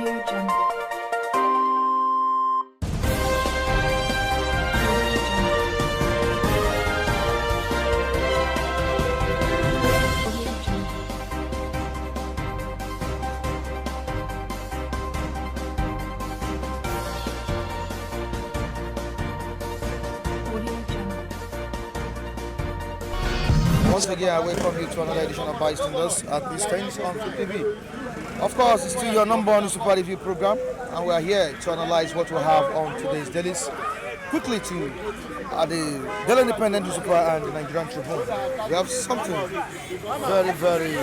Once again, I welcome you to another edition of Bystanders at this times on TV. Of course, it's still your number one super review program, and we are here to analyze what we have on today's dailies. Quickly to the Daily Independent Super and the Nigerian Tribune. We have something very, very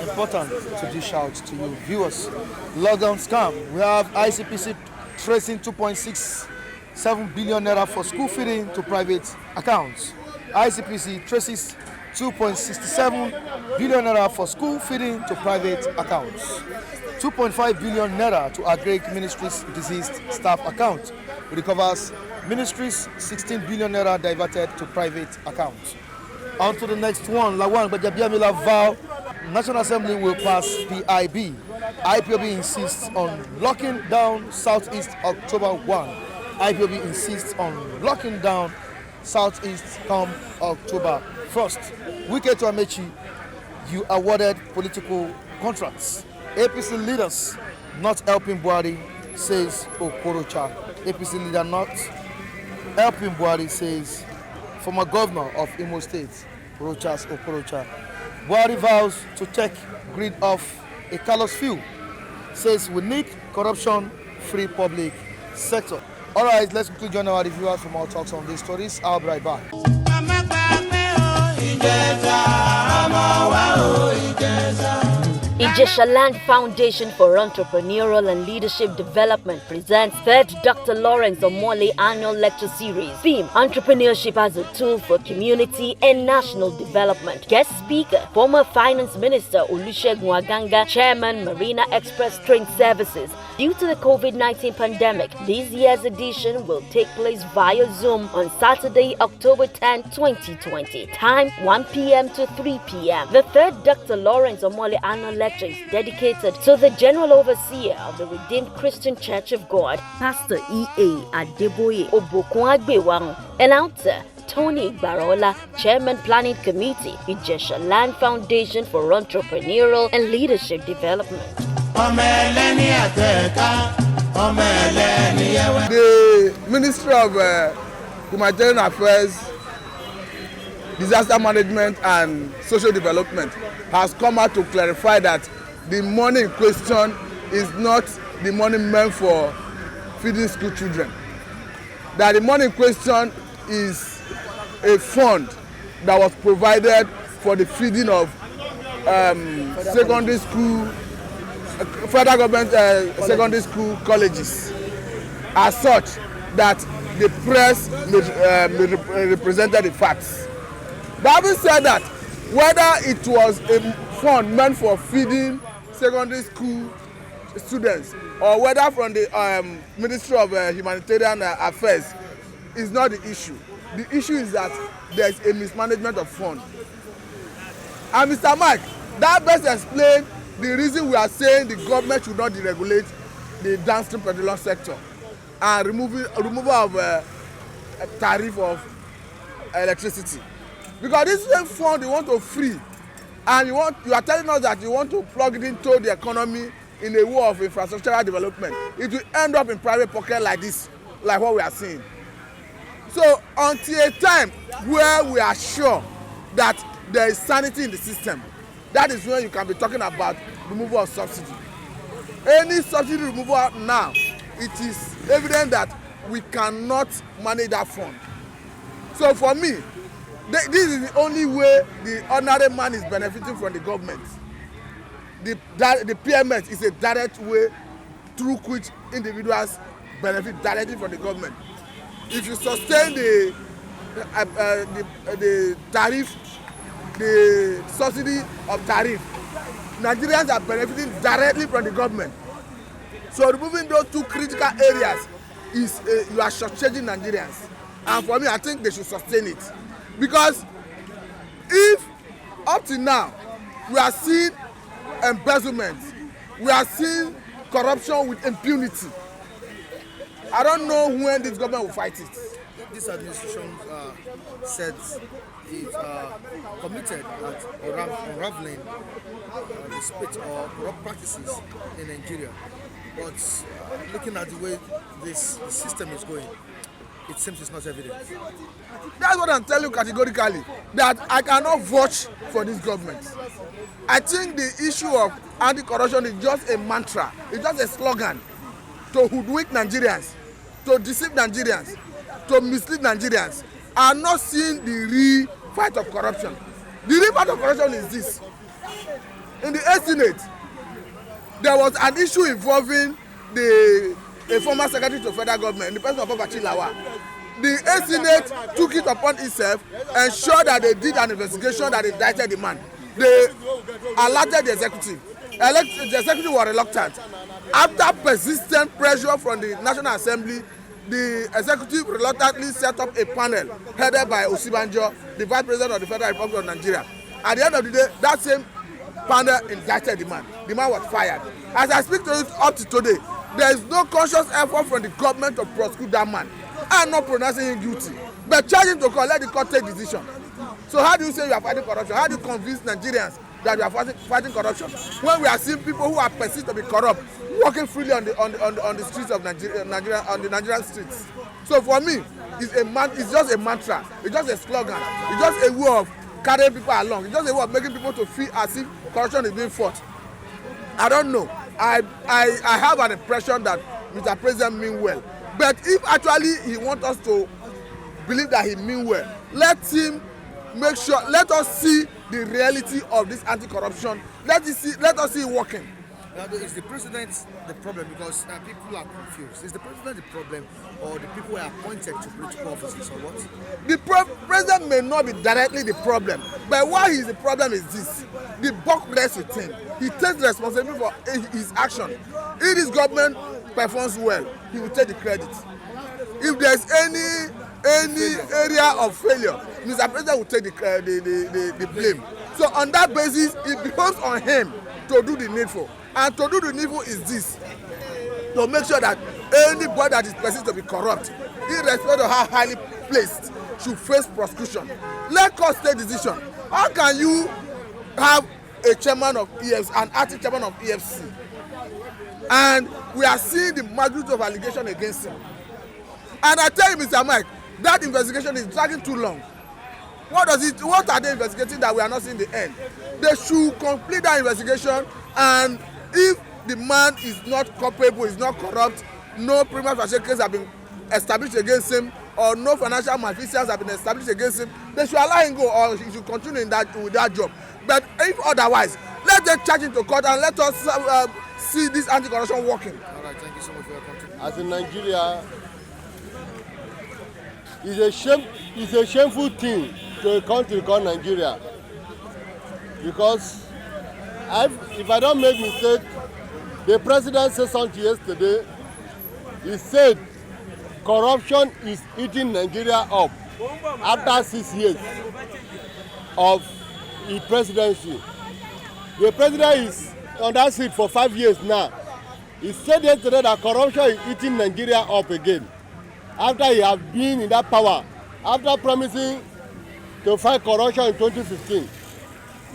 important to dish out to you viewers. Lockdown scam. We have Icpc tracing 2.67 billion naira for school feeding to private accounts. Icpc traces 2.67 billion naira for school feeding to private accounts. 2.5 billion naira to Agric Ministry's deceased staff account. It recovers Ministry's 16 billion naira diverted to private accounts. On to the next one. Lawan Bajabiamila vow National Assembly will pass PIB. IPOB insists on locking down Southeast October 1. IPOB insists on locking down Southeast come October 1st. Wike to Amechi, you awarded political contracts. APC leaders not helping Buhari, says Okorocha. APC leader not helping Buhari, says former governor of Imo State, Rochas Okorocha. Buhari vows to take greed off a callous few, says we need corruption-free public sector. All right, let's quickly join our reviewers for more talks on these stories. I'll be right back. Ijesha Land Foundation for Entrepreneurial and Leadership Development presents 3rd Dr. Lawrence Omole Annual Lecture Series. Theme: Entrepreneurship as a Tool for Community and National Development. Guest speaker: former Finance Minister Olusegun Aganga, Chairman Marina Express Train Services. Due to the COVID-19 pandemic, this year's edition will take place via Zoom on Saturday, October 10, 2020. Time 1 p.m. to 3 p.m. The 3rd Dr. Lawrence Omole Annual Lecture is dedicated to the General Overseer of the Redeemed Christian Church of God, Pastor E.A. Adeboye Obokunagbewarun. Announcer: Tony Barola, Chairman Planning Committee, Ijesha Land Foundation for Entrepreneurial and Leadership Development. The Ministry of Humanitarian Affairs, Disaster Management and Social Development has come out to clarify that the money in question is not the money meant for feeding school children. That the money in question is a fund that was provided for the feeding of secondary school, federal government secondary school colleges, as such that the press represented the facts. But having said that, whether it was a fund meant for feeding secondary school students or whether from the Ministry of Humanitarian Affairs is not the issue. The issue is that there is a mismanagement of funds. And Mr. Mike, that best explains the reason we are saying the government should not deregulate the downstream petroleum sector and removal of tariff of electricity. Because this same fund you want to free, and you are telling us that you want to plug it into the economy in a way of infrastructural development. It will end up in private pocket like this, like what we are seeing. So until a time where we are sure that there is sanity in the system, that is when you can be talking about removal of subsidy. Any subsidy removal now, it is evident that we cannot manage that fund. So for me, this is the only way the ordinary man is benefiting from the government. The PMS is a direct way through which individuals benefit directly from the government. If you sustain the tariff, the subsidy of tariff, Nigerians are benefiting directly from the government. So removing those two critical areas is you are shortchanging Nigerians. And for me, I think they should sustain it. Because if up to now we are seeing embezzlement, we are seeing corruption with impunity. I don't know when this government will fight it. This administration said it's committed at unraveling the split or corrupt practices in Nigeria. But looking at the way the system is going, it seems it's not evident. That's what I'm telling you categorically, that I cannot vouch for this government. I think the issue of anti-corruption is just a mantra, it's just a slogan to hoodwink Nigerians, to deceive Nigerians, to mislead Nigerians. I'm not seeing the real fight of corruption. The real fight of corruption is this. In the Senate, there was an issue involving a former secretary to federal government, the person of Lawa. The Senate took it upon itself and ensured that they did an investigation that indicted the man. They alerted the executive. The executive was reluctant. After persistent pressure from the National Assembly, the executive reluctantly set up a panel headed by Osibanjo, the Vice President of the Federal Republic of Nigeria. At the end of the day, that same panel indicted the man. The man was fired. As I speak to you up to today, there is no conscious effort from the government to prosecute that man. I'm not pronouncing him guilty, but charging to court, let the court take decision. So how do you say you are fighting corruption? How do you convince Nigerians that you are fighting corruption when we are seeing people who are perceived to be corrupt walking freely on the streets of Nigeria, on the Nigerian streets? So for me, it's just a mantra, it's just a slogan, it's just a way of carrying people along, it's just a way of making people to feel as if corruption is being fought. I don't know. I have an impression that Mr. President means well, but if actually he wants us to believe that he means well, let us see the reality of this anti-corruption. Let us see it working. Now, is the president the problem? Because people are confused. Is the president the problem, or the people who are appointed to political offices, or what? The president may not be directly the problem, but why he's the problem is this: the buck rests with him. He takes responsibility for his action. If this government performs well, he will take the credit. If there's any area of failure, Mr. President will take the blame. So on that basis, it becomes on him to do the needful. And to do the needful is this: to make sure that anybody that is perceived to be corrupt, irrespective of how highly placed, should face prosecution. Let court take decision. How can you have a chairman of EFC, an acting chairman of EFC, and we are seeing the magnitude of allegation against him? And I tell you, Mr. Mike, that investigation is dragging too long. What are they investigating that we are not seeing the end? They should complete that investigation, and if the man is not culpable, is not corrupt, no prima facie case have been established against him, or no financial malfeasance have been established against him, they should allow him go, or he should continue with that job. But if otherwise, let them charge him to court and let us see this anti-corruption working. All right, thank you so much for your contribution. As in Nigeria, it's a shameful thing to a country called Nigeria, because if I don't make mistake, the president said something yesterday. He said corruption is eating Nigeria up after 6 years of his presidency. The president is on that seat for 5 years now. He said yesterday that corruption is eating Nigeria up again after he has been in that power, after promising to fight corruption in 2015.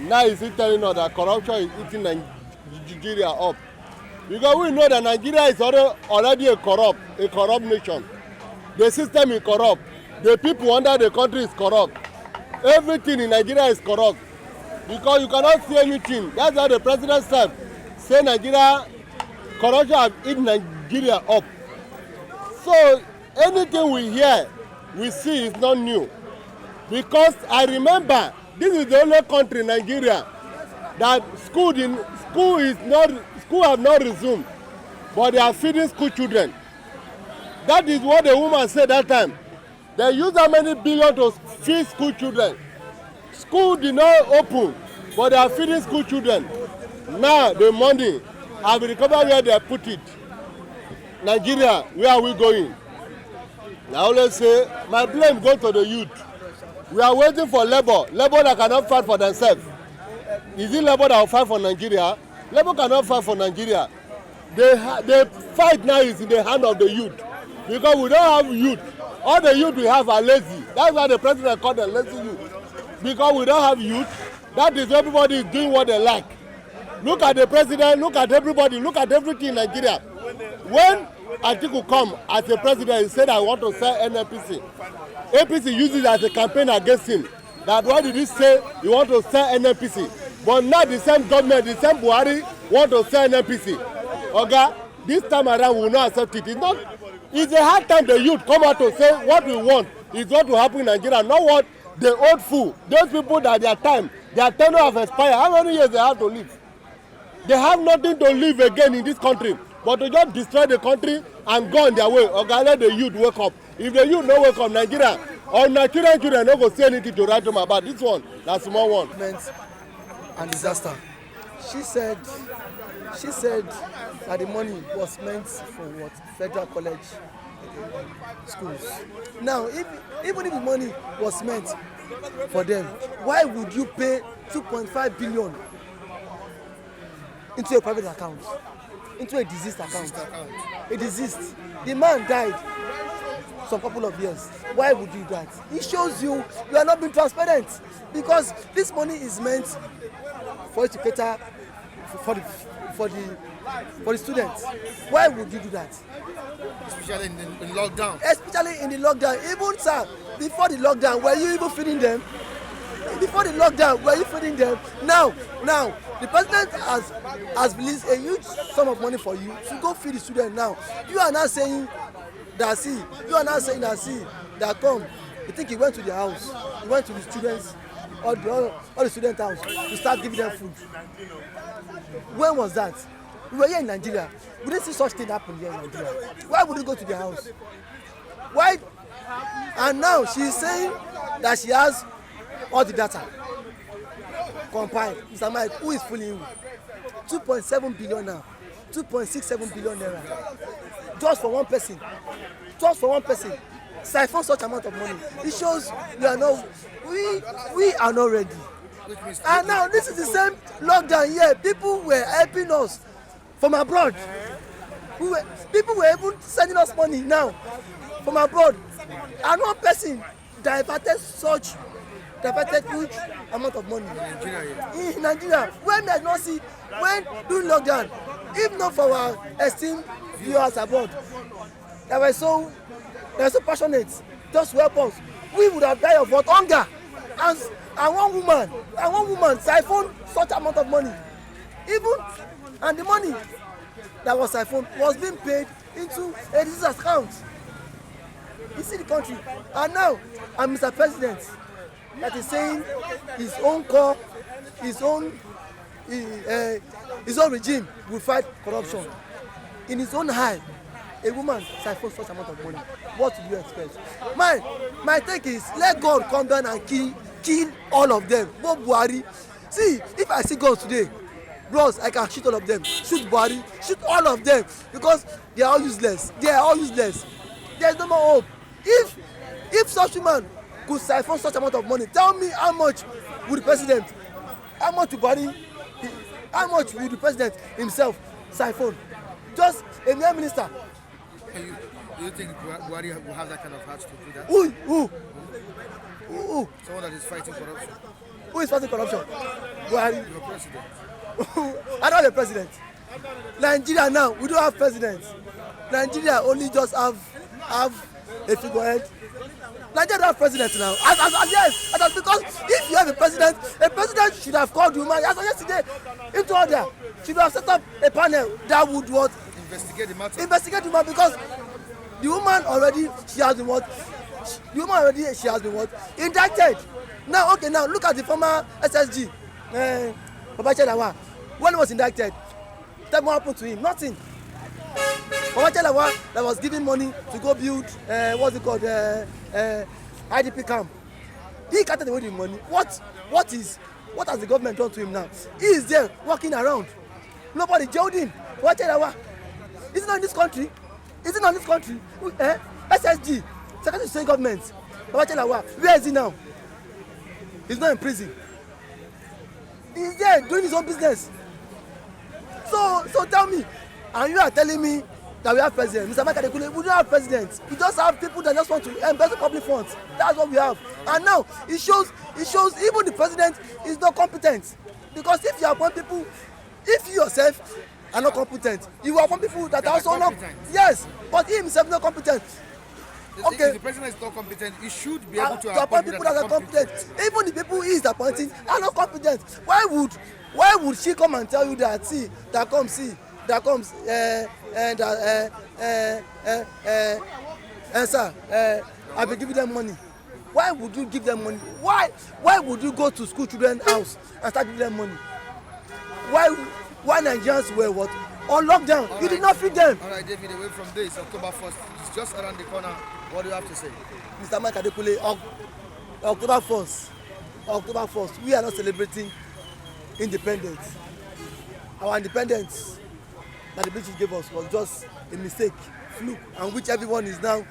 Now he's telling us that corruption is eating Nigeria up. Because we know that Nigeria is already a corrupt nation. The system is corrupt. The people under the country is corrupt. Everything in Nigeria is corrupt. Because you cannot see anything. That's why the president said, say Nigeria, corruption has eaten Nigeria up. So anything we hear, we see is not new. Because I remember, this is the only country in Nigeria that school have not resumed, but they are feeding school children. That is what the woman said that time. They used how many billion to feed school children. School did not open, but they are feeding school children. Now the money have recovered where they put it. Nigeria, where are we going? I always say, my blame goes to the youth. We are waiting for labor that cannot fight for themselves. Is it labor that will fight for Nigeria? Labor cannot fight for Nigeria. the fight now is in the hand of the youth, because we don't have youth. All the youth we have are lazy. That's why the president called them lazy youth, because we don't have youth. That is everybody is doing what they like. Look at the president, look at everybody, look at everything in Nigeria. When Atiku come as a president, he said, I want to sell NNPC. APC uses it as a campaign against him. That why did he say he want to sell NNPC? But now the same government, the same Buhari want to sell NNPC. Okay, this time around we will not accept it. It's a hard time the youth come out to say what we want is what will happen in Nigeria, not what the old fool, those people that their tenure have expired. How many years they have to live? They have nothing to live again in this country, but to just destroy the country and go on their way. Okay, let the youth wake up. If the youth no wake up, Nigeria or Nigerian children no go say anything to write them about. This one, that's small one. And disaster. She said that the money was meant for what? Federal college schools. Now, even if the money was meant for them, why would you pay 2.5 billion into a private account, into a deceased account? A deceased. The man died some couple of years. Why would you do that? It shows you are not being transparent, because this money is meant for you to cater for the students. Why would you do that? Especially in lockdown. Especially in the lockdown. Even, sir, before the lockdown, were you even feeding them? Before the lockdown, were you feeding them? Now, the president has released a huge sum of money for you to go feed the students. Now, you are not saying that come. You think he went to the house, he went to the students, all the student house to start giving them food. When was that? We were here in Nigeria. We didn't see such thing happen here in Nigeria. Why would you go to their house? Why? And now she is saying that she has all the data compiled. Mr. Mike, who is fooling you? 2.7 billion now. 2.67 billion naira. Just for one person. Siphon such amount of money. It shows we are not ready. And now this is the same lockdown here. People were helping us from abroad. People were even sending us money now from abroad. And one person diverted huge amount of money in Nigeria. When we not see, when during lockdown, if not for our esteemed viewers abroad, they were so passionate just to help us, we would have died of what? Hunger. And one woman siphoned such amount of money. And the money that was siphoned was being paid into a disease account. You see the country. And now, I'm Mr. President that is saying his own core, his own regime will fight corruption. In his own eye, a woman siphons such amount of money. What do you expect? My take is, let God come down and kill all of them. Both Buhari. See, if I see God today, bros, I can shoot all of them. Shoot Buhari, shoot all of them, because they are all useless. There is no more hope. If such woman could siphon such amount of money, tell me how much would the president, how much would the president himself siphon? Just a mere minister. Do you think Buhari will have that kind of heart to do that? Who? Someone that is fighting corruption. Who is fighting corruption? Buhari. Your president. I don't have a president. Nigeria now, we don't have presidents. Nigeria only just have a figurehead. Nigeria don't have president now. Yes, because if you have a president should have called the woman. As of yesterday, into order, should have set up a panel that would what? Investigate the matter. Investigate the matter, because the woman already she has been what? Indicted. Now, okay, now look at the former SSG, Babachir Lawal. When he was indicted, tell me what happened to him? Nothing. Babachir Lawal that was giving money to go build IDP camp. He carted away the money. What has the government done to him now? He is there walking around. Nobody jailed him. Babachir Lawal. Is it not in this country? SSG, Secretary of State Government. Babachir Lawal. Where is he now? He's not in prison. He's there doing his own business. So tell me, and you are telling me that we have president. Mr. Mike Adekule, we don't have president. We just have people that just want to embezzle public funds. That's what we have. And now it shows even the president is not competent. Because if you appoint people, if you yourself are not competent, you appoint people that are also not. Yes, but he himself not competent. Okay. If the president is not competent, he should be able to appoint people that are competent. Even the people he is appointing are not competent. Why would she come and tell you that sir, I will give them money? Why would you give them money? Why would you go to school children's house and start giving them money? Why Nigerians were what? On lockdown, you did not feed them. All right, David, away from this, October 1st, it's just around the corner. What do you have to say? Mr. Mike Adekule, October 1st, we are not celebrating independence. Our independence that the British gave us was just a mistake, fluke, and which everyone is now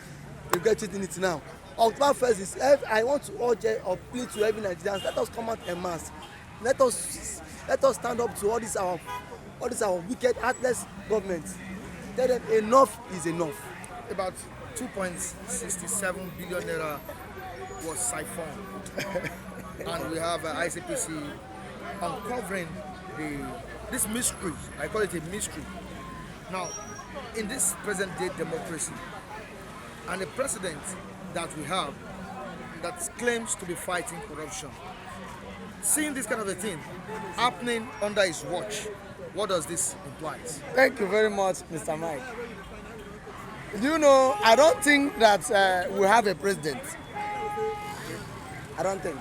regretting it now. October 1st is, I want to urge or plead to every Nigerian, let us come out en masse. Let us stand up to all this our wicked, heartless government. Tell them enough is enough. About 2.67 billion naira was siphoned. And we have Icpc uncovering this mystery. I call it a mystery. Now, in this present day democracy, and the president that we have that claims to be fighting corruption, seeing this kind of a thing happening under his watch, what does this imply? Thank you very much, Mr. Mike. You know, I don't think that we have a president. I don't think.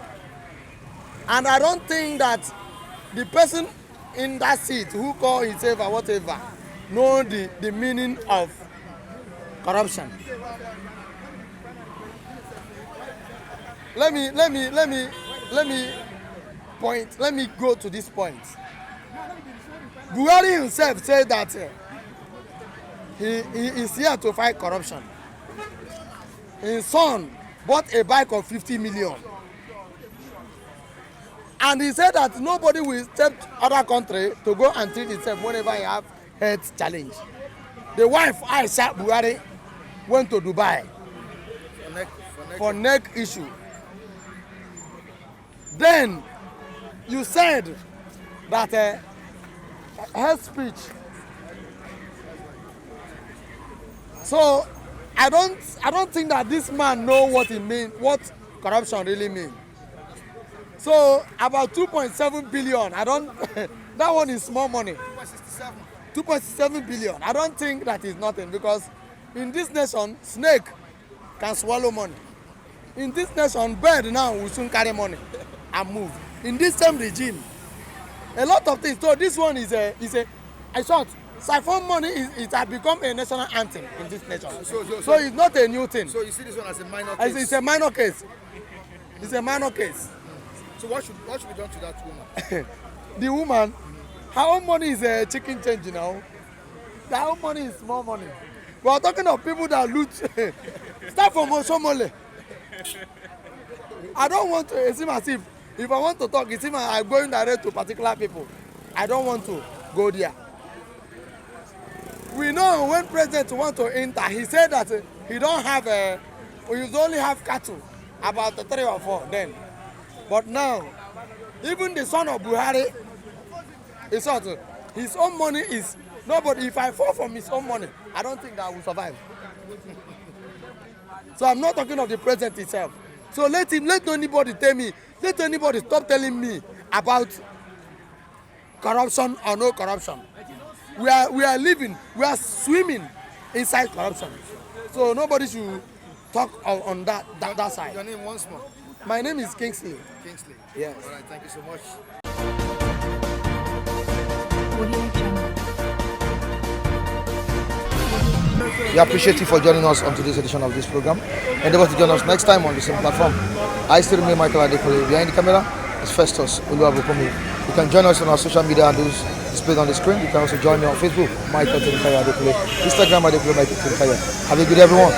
And I don't think that the person in that seat who call himself or whatever know the meaning of corruption. Let me go to this point. Buhari himself said that he is here to fight corruption. His son bought a bike of 50 million. And he said that nobody will step other country to go and treat himself whenever he have health challenge. The wife, Aisha Buhari, went to Dubai for neck issue. Then you said that health speech. So I don't think that this man know what it means, what corruption really means. So about 2.7 billion, that one is small money. 2.67 billion. I don't think that is nothing, because in this nation, snake can swallow money. In this nation, bird now will soon carry money and move. In this same regime, a lot of things. So this one is a siphon money it has become a national anthem in this nation. So it's not a new thing. So you see this one as a minor case? It's a minor case. It's a minor case. So what should be done to that woman? The woman, her own money is a chicken change now. Her own money is small money. We are talking of people that loot. Start from Osomole. I don't want to, it seems as if I want to talk, it seems I'm going direct to particular people. I don't want to go there. We know when president want to enter, he said that he don't have we only have cattle, about 3 or 4 then. But now, even the son of Buhari, his own money is nobody. If I fall from his own money, I don't think that I will survive. So I'm not talking of the president itself. So let anybody tell me, let anybody stop telling me about corruption or no corruption. We are living, we are swimming inside corruption. So nobody should talk on that side. Your name once more? My name is Kingsley. Kingsley. Yes. All right, thank you so much. We appreciate you for joining us on today's edition of this program. Endeavor to join us next time on the same platform. I still remain Michael Adekule. Behind the camera is Festus Oluwabukomi. You can join us on our social media handles displayed on the screen. You can also join me on Facebook, Michael Adekule, Instagram Adekule Michael Adekule. Have a good day, everyone.